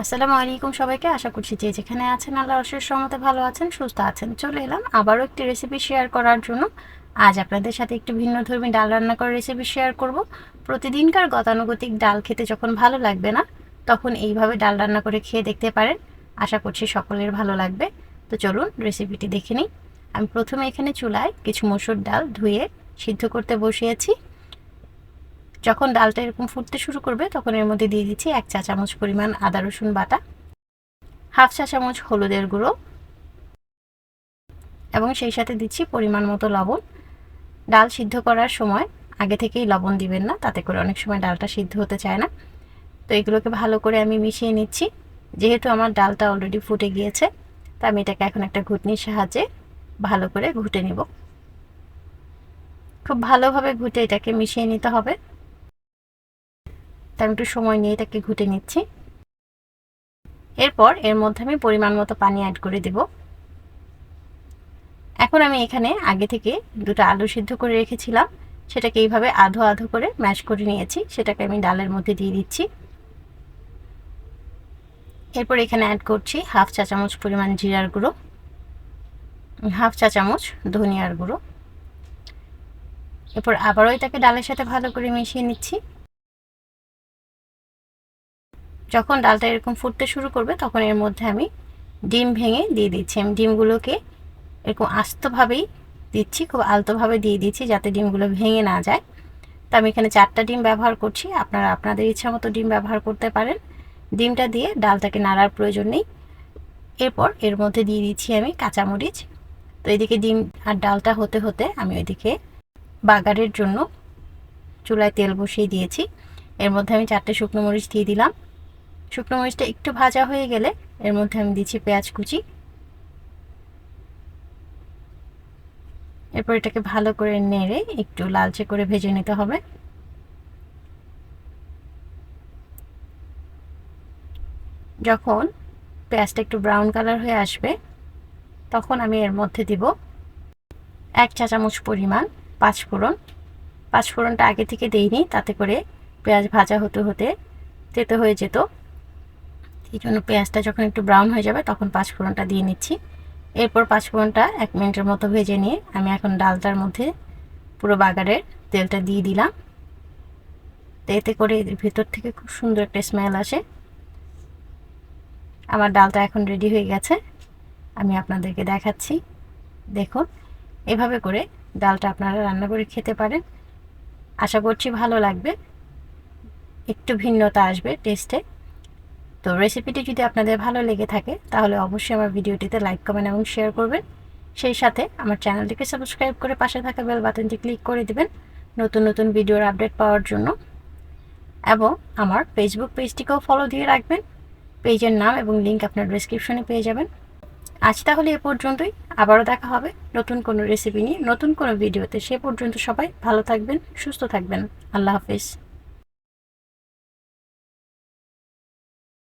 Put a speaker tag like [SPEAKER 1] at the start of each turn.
[SPEAKER 1] আসসালামু আলাইকুম সবাইকে। আশা করছি যে যেখানে আছেন আল্লাহর অশেষ রহমতে ভালো আছেন, সুস্থ আছেন। চলে এলাম আবারও একটি রেসিপি শেয়ার করার জন্য। আজ আপনাদের সাথে একটু ভিন্নধর্মী ডাল রান্না করার রেসিপি শেয়ার করব। প্রতিদিনকার গতানুগতিক ডাল খেতে যখন ভালো লাগবে না, তখন এইভাবে ডাল রান্না করে খেয়ে দেখতে পারেন। আশা করছি সকলের ভালো লাগবে। তো চলুন রেসিপিটি দেখে নিই। আমি প্রথমে এখানে চুলায় কিছু মসুর ডাল ধুয়ে সিদ্ধ করতে বসিয়েছি। যখন ডালটা এরকম ফুটতে শুরু করবে তখন এর মধ্যে দিয়ে দিচ্ছি 1 চা চামচ পরিমাণ আদা রসুন বাটা, হাফ চা চামচ হলুদের গুঁড়ো এবং সেই সাথে দিচ্ছি পরিমাণ মতো লবণ। ডাল সিদ্ধ করার সময় আগে থেকেই লবণ দিবেন না, তাতে করে অনেক সময় ডালটা সিদ্ধ হতে চায় না। তো এগুলোকে ভালো করে আমি মিশিয়ে নিচ্ছি। যেহেতু আমার ডালটা অলরেডি ফুটে গিয়েছে, তো আমি এটাকে এখন একটা ঘুটনির সাহায্যে ভালো করে ঘুটে নিব। খুব ভালোভাবে ঘুটে এটাকে মিশিয়ে নিতে হবে। তো আমি একটু সময় নিয়ে এটাকে ঘুটে নিচ্ছি। এরপর এর মধ্যে আমি পরিমাণ মতো পানি অ্যাড করে দেব। এখন আমি এখানে আগে থেকে দুটো আলু সিদ্ধ করে রেখেছিলাম, সেটাকে এইভাবে আধো আধো করে ম্যাশ করে নিয়েছি, সেটাকে আমি ডালের মধ্যে দিয়ে দিচ্ছি। এরপর এখানে অ্যাড করছি হাফ চা চামচ পরিমাণ জিরার গুঁড়ো, হাফ চা চামচ ধনিয়ার গুঁড়ো। এরপর আবারও এটাকে ডালের সাথে ভালো করে মিশিয়ে নিচ্ছি। যখন ডালটা এরকম ফুটতে শুরু করবে তখন এর মধ্যে আমি ডিম ভেঙে দিয়ে দিচ্ছি। আমি ডিমগুলোকে এরকম আস্তভাবেই দিচ্ছি, খুব আলতোভাবে দিয়ে দিচ্ছি যাতে ডিমগুলো ভেঙে না যায়। তো আমি এখানে 4টা ডিম ব্যবহার করছি, আপনারা আপনাদের ইচ্ছা মতো ডিম ব্যবহার করতে পারেন। ডিমটা দিয়ে ডালটাকে নাড়ার প্রয়োজন নেই। এরপর এর মধ্যে দিয়ে দিচ্ছি আমি কাঁচামরিচ। তো এদিকে ডিম আর ডালটা হতে হতে আমি ওইদিকে বাগারের জন্য চুলায় তেল বসিয়ে দিয়েছি। এর মধ্যে আমি 4টে শুকনো মরিচ দিয়ে দিলাম। শুকনো মরিচটা একটু ভাজা হয়ে গেলে এর মধ্যে আমি দিচ্ছি পেঁয়াজ কুচি। এরপর এটাকে ভালো করে নেড়ে একটু লালচে করে ভেজে নিতে হবে। যখন পেঁয়াজটা একটু ব্রাউন কালার হয়ে আসবে তখন আমি এর মধ্যে দিব 1 চা চামচ পরিমাণ পাঁচফোড়ন। পাঁচফোড়নটা আগে থেকে দেইনি, তাতে করে পেঁয়াজ ভাজা হতে হতে তেতো হয়ে যেত। এই জন্য পেঁয়াজটা যখন একটু ব্রাউন হয়ে যাবে তখন পাঁচফোড়নটা দিয়ে নিচ্ছি। এরপর পাঁচফোড়নটা 1 মিনিটের মতো ভেজে নিয়ে আমি এখন ডালটার মধ্যে পুরো বাগারের তেলটা দিয়ে দিলাম। এতে করে ভিতর থেকে খুব সুন্দর একটা স্মেল আসে। আমার ডালটা এখন রেডি হয়ে গেছে, আমি আপনাদেরকে দেখাচ্ছি। দেখুন, এভাবে করে ডালটা আপনারা রান্না করে খেতে পারেন। আশা করছি ভালো লাগবে, একটু ভিন্নতা আসবে টেস্টে। তো রেসিপিটি যদি আপনাদের ভালো লেগে থাকে তাহলে অবশ্যই আমার ভিডিওটিতে লাইক, কমেন্ট এবং শেয়ার করবেন। সেই সাথে আমার চ্যানেলটিকে সাবস্ক্রাইব করে পাশে থাকা বেল বাটনটি ক্লিক করে দিবেন নতুন নতুন ভিডিওর আপডেট পাওয়ার জন্য। এবং আমার ফেসবুক পেজটিকেও ফলো দিয়ে রাখবেন। পেজের নাম এবং লিঙ্ক আপনার ডেসক্রিপশনে পেয়ে যাবেন। আজ তাহলে এ পর্যন্তই। আবারও দেখা হবে নতুন কোনো রেসিপি নিয়ে নতুন কোনো ভিডিওতে। সে পর্যন্ত সবাই ভালো থাকবেন, সুস্থ থাকবেন। আল্লাহ হাফেজ।